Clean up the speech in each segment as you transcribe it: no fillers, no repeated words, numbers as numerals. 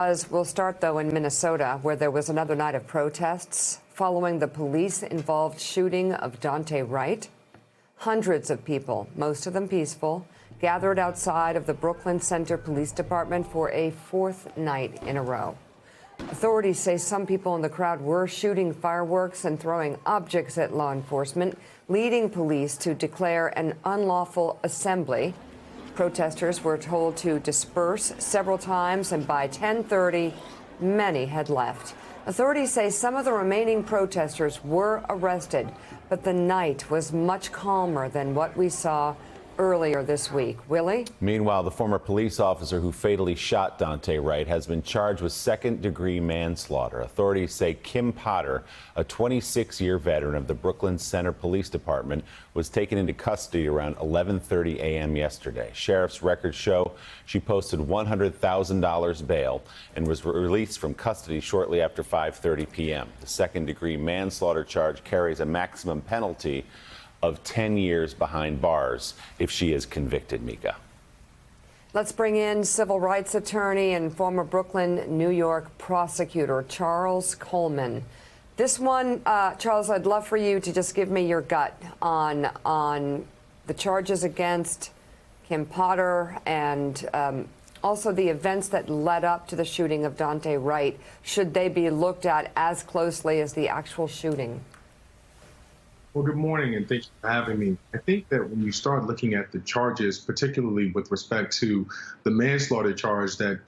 We'll start, though, in Minnesota, where there was another night of protests following the police-involved shooting of Daunte Wright. Hundreds of people, most of them peaceful, gathered outside of the Brooklyn Center Police Department for a fourth night in a row. Authorities say some people in the crowd were shooting fireworks and throwing objects at law enforcement, leading police to declare an unlawful assembly. Protesters were told to disperse several times, and by 10:30, many had left. Authorities say some of the remaining protesters were arrested, but the night was much calmer than what we saw earlier this week. Willie? Meanwhile, the former police officer who fatally shot Daunte Wright has been charged with second-degree manslaughter. Authorities say Kim Potter, a 26-year veteran of the Brooklyn Center Police Department, was taken into custody around 11:30 a.m. yesterday. Sheriff's records show she posted $100,000 bail and was released from custody shortly after 5:30 p.m. The second-degree manslaughter charge carries a maximum penalty of 10 years behind bars if she is convicted, Mika. Let's bring in civil rights attorney and former Brooklyn, New York prosecutor, Charles Coleman. This one, Charles, I'd love for you to just give me your gut on the charges against Kim Potter and also the events that led up to the shooting of Daunte Wright. Should they be looked at as closely as the actual shooting? Well, good morning, and thank you for having me. I think that when you start looking at the charges, particularly with respect to the manslaughter charge that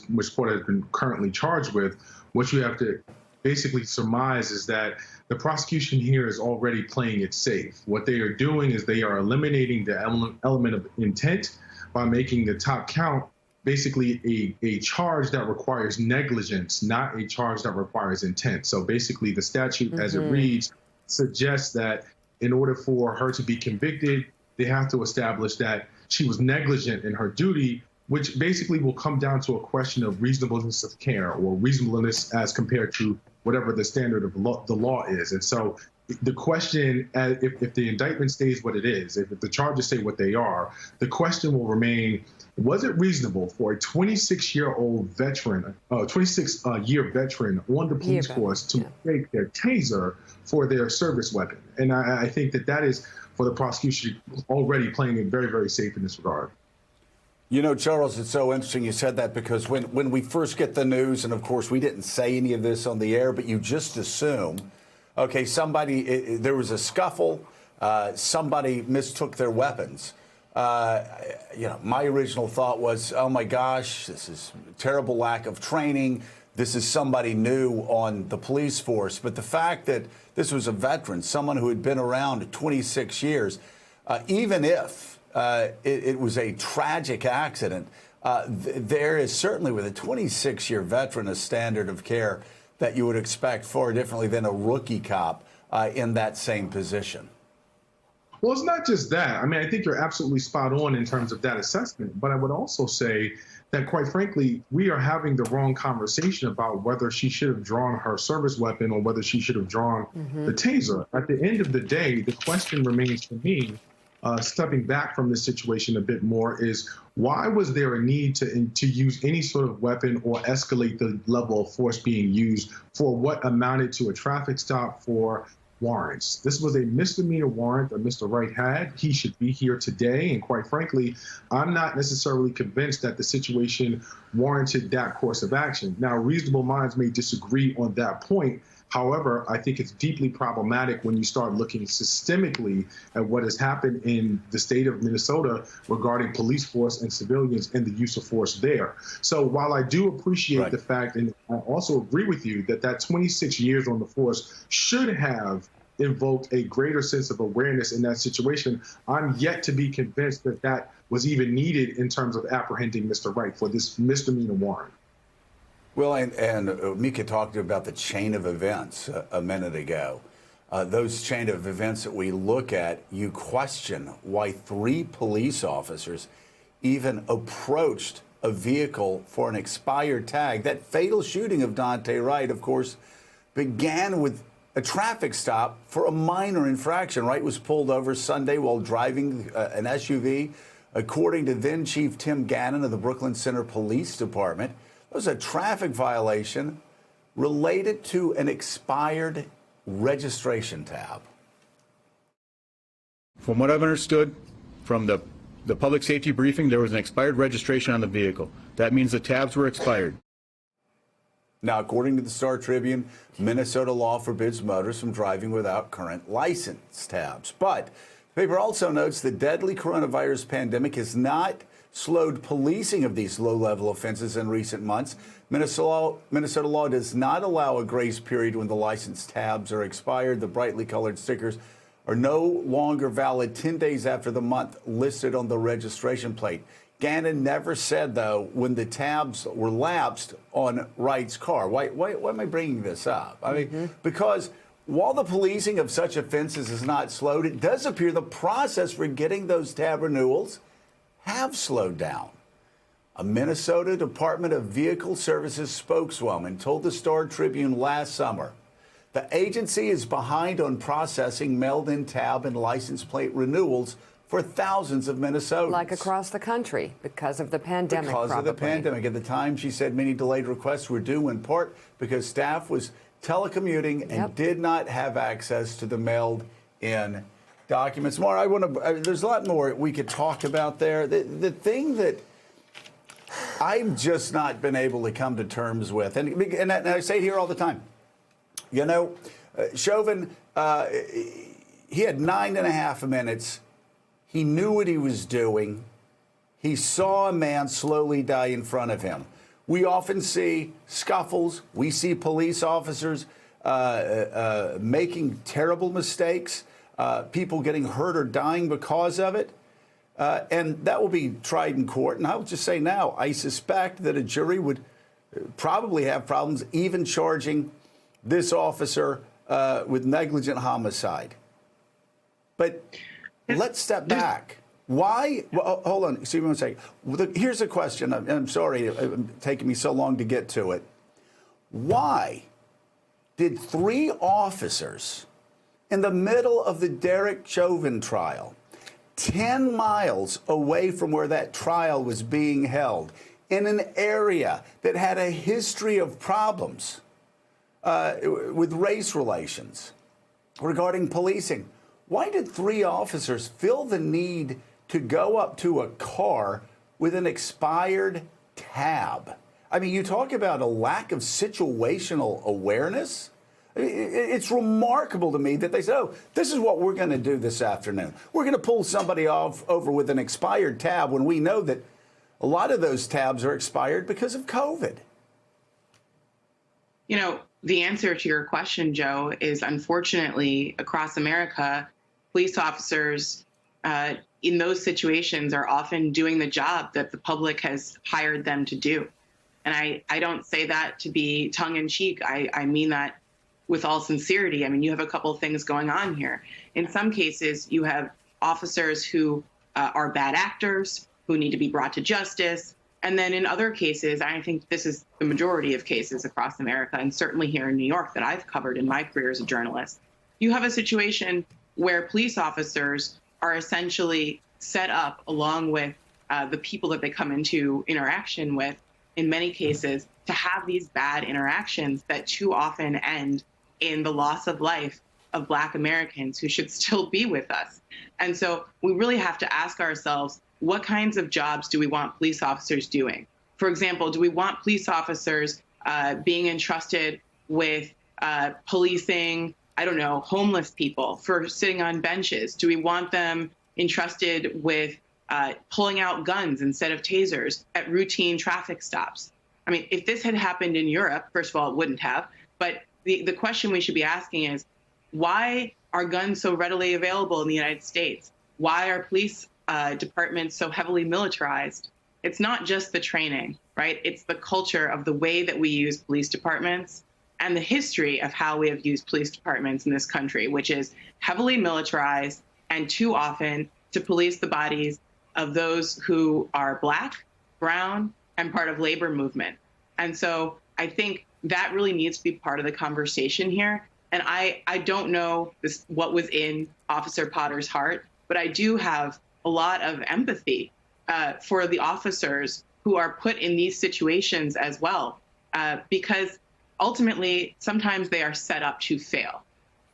Ms. Potter has been currently charged with, what you have to basically surmise is that the prosecution here is already playing it safe. What they are doing is they are eliminating the element of intent by making the top count basically a charge that requires negligence, not a charge that requires intent. So basically the statute as it reads suggests that in order for her to be convicted, they have to establish that she was negligent in her duty, which basically will come down to a question of reasonableness of care or reasonableness as compared to whatever the standard of the law is. And so the question, if the indictment stays what it is, if the charges say what they are, the question will remain, was it reasonable for a 26-year-old veteran, 26-year veteran on the police force to take their taser for their service weapon? And I think that is, for the prosecution, already playing it very, very safe in this regard. You know, Charles, it's so interesting you said that, because when we first get the news, and of course we didn't say any of this on the air, but you just assume, okay, there was a scuffle, somebody mistook their weapons. You know, my original thought was, oh my gosh, this is a terrible lack of training. This is somebody new on the police force. But the fact that this was a veteran, someone who had been around 26 years, even if it was a tragic accident, there is certainly, with a 26-year veteran, a standard of care that you would expect far differently than a rookie cop in that same position. Well, it's not just that. I mean, I think you're absolutely spot on in terms of that assessment. But I would also say that, quite frankly, we are having the wrong conversation about whether she should have drawn her service weapon or whether she should have drawn the taser. At the end of the day, the question remains for me, stepping back from this situation a bit more, is why was there a need to use any sort of weapon or escalate the level of force being used for what amounted to a traffic stop for warrants? This was a misdemeanor warrant that Mr. Wright had. He should be here today. And quite frankly, I'm not necessarily convinced that the situation warranted that course of action. Now, reasonable minds may disagree on that point. However, I think it's deeply problematic when you start looking systemically at what has happened in the state of Minnesota regarding police force and civilians and the use of force there. So while I do appreciate the fact, and I also agree with you, that 26 years on the force should have invoked a greater sense of awareness in that situation, I'm yet to be convinced that was even needed in terms of apprehending Mr. Wright for this misdemeanor warrant. Well, and Mika talked about the chain of events a minute ago. Those chain of events that we look at, you question why 3 police officers even approached a vehicle for an expired tag. That fatal shooting of Daunte Wright, of course, began with a traffic stop for a minor infraction. Wright was pulled over Sunday while driving an SUV. According to then Chief Tim Gannon of the Brooklyn Center Police Department, It was a traffic violation related to an expired registration tab. From what I've understood from the public safety briefing, there was an expired registration on the vehicle. That means the tabs were expired. Now, according to the Star Tribune, Minnesota law forbids motorists from driving without current license tabs. But the paper also notes the deadly coronavirus pandemic has not slowed policing of these low-level offenses in recent months. Minnesota law does not allow a grace period when the license tabs are expired. The brightly colored stickers are no longer valid 10 days after the month listed on the registration plate. Gannon never said, though, when the tabs were lapsed on Wright's car. Why am I bringing this up? I mean, because while the policing of such offenses is not slowed, it does appear the process for getting those tab renewals have slowed down. A Minnesota Department of Vehicle Services spokeswoman told the Star Tribune last summer the agency is behind on processing mailed-in tab and license plate renewals for thousands of Minnesotans. Like across the country because of the pandemic, Because of the pandemic. At the time, she said many delayed requests were due in part because staff was telecommuting and did not have access to the mailed-in documents. Maura, there's a lot more we could talk about there. The thing that I've just not been able to come to terms with, and I say it here all the time, you know, Chauvin, he had 9.5 minutes. He knew what he was doing. He saw a man slowly die in front of him. We often see scuffles. We see police officers making terrible mistakes, people getting hurt or dying because of it. And that will be tried in court. And I will just say now, I suspect that a jury would probably have problems even charging this officer with negligent homicide. But let's step back. Why? Well, hold on. Excuse me one second. Here's a question. I'm sorry it's taking me so long to get to it. Why did 3 officers in the middle of the Derek Chauvin trial, 10 miles away from where that trial was being held, in an area that had a history of problems with race relations regarding policing, why did 3 officers feel the need to go up to a car with an expired tab? I mean, you talk about a lack of situational awareness. It's remarkable to me that they said, oh, this is what we're going to do this afternoon. We're going to pull somebody over with an expired tab when we know that a lot of those tabs are expired because of COVID. You know, the answer to your question, Joe, is unfortunately across America, police officers in those situations are often doing the job that the public has hired them to do. And I don't say that to be tongue in cheek. I mean that with all sincerity. I mean, you have a couple of things going on here. In some cases, you have officers who are bad actors, who need to be brought to justice. And then in other cases, I think this is the majority of cases across America, and certainly here in New York that I've covered in my career as a journalist, you have a situation where police officers are essentially set up along with the people that they come into interaction with, in many cases, to have these bad interactions that too often end in the loss of life of Black Americans who should still be with us. And so we really have to ask ourselves, what kinds of jobs do we want police officers doing? For example, do we want police officers being entrusted with policing, I don't know, homeless people for sitting on benches? Do we want them entrusted with pulling out guns instead of tasers at routine traffic stops? I mean, if this had happened in Europe, first of all, it wouldn't have. But the question we should be asking is, why are guns so readily available in the United States? Why are police departments so heavily militarized? It's not just the training, right? It's the culture of the way that we use police departments and the history of how we have used police departments in this country, which is heavily militarized and too often to police the bodies of those who are Black, brown, and part of labor movement. And so I think that really needs to be part of the conversation here. And I don't know what was in Officer Potter's heart, but I do have a lot of empathy for the officers who are put in these situations as well, because ultimately, sometimes they are set up to fail.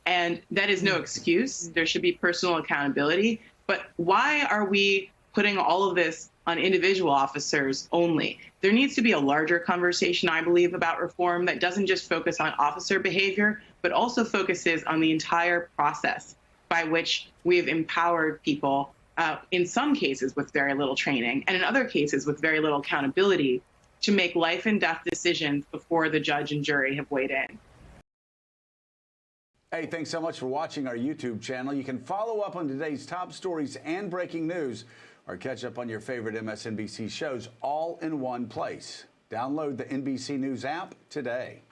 And that is no excuse. There should be personal accountability. But why are we putting all of this on individual officers only? There needs to be a larger conversation, I believe, about reform that doesn't just focus on officer behavior, but also focuses on the entire process by which we've empowered people, in some cases with very little training, and in other cases with very little accountability, to make life and death decisions before the judge and jury have weighed in. Hey, thanks so much for watching our YouTube channel. You can follow up on today's top stories and breaking news, or catch up on your favorite MSNBC shows all in one place. Download the NBC News app today.